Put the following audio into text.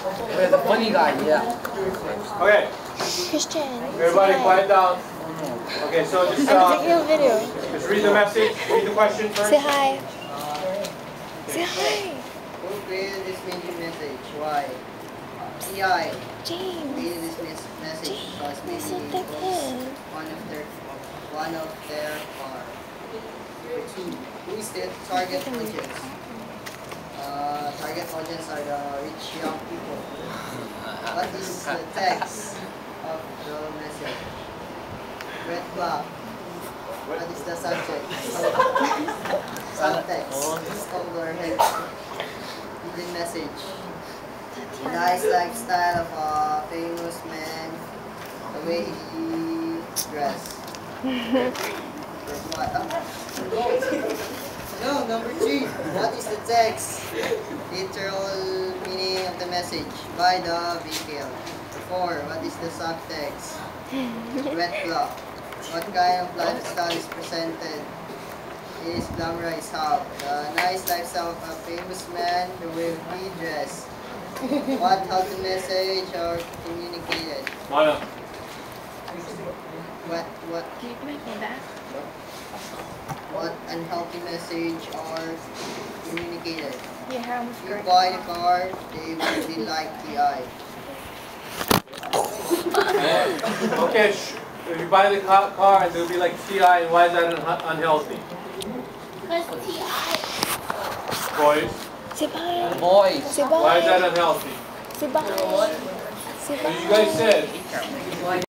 The funny guy, yeah. Okay, Christian. everybody quiet down. Okay, so just, I'm taking a video. just read the message, read the question first. Say hi. Say hi. Who created this message? Why? TI James. created this message because maybe so it thick was head. one of their car. Number 2. Who is the target audience? Target audience are the rich young people. What is the text of the message? Red flag. What is the subject? Subtext. Color head. Hidden message. Nice lifestyle of a famous man. The way he dressed. No, number 3. What is the text? Literal meaning of the message. By the vehicle. 4. What is the subtext? Red flag. What kind of lifestyle is presented? It is glamorized how? The nice lifestyle of a famous man, the way he dressed. What healthy message are communicated? Mano. What Can you give me back? What unhealthy message are communicated? Yeah, how much You buy the car, they will be like TI. Okay, if you buy the car, it'll be like TI, and why is that unhealthy? Because T.I. Boys, Say bye. Boys. Say why is bye. that unhealthy? Say bye. Say So bye. you guys said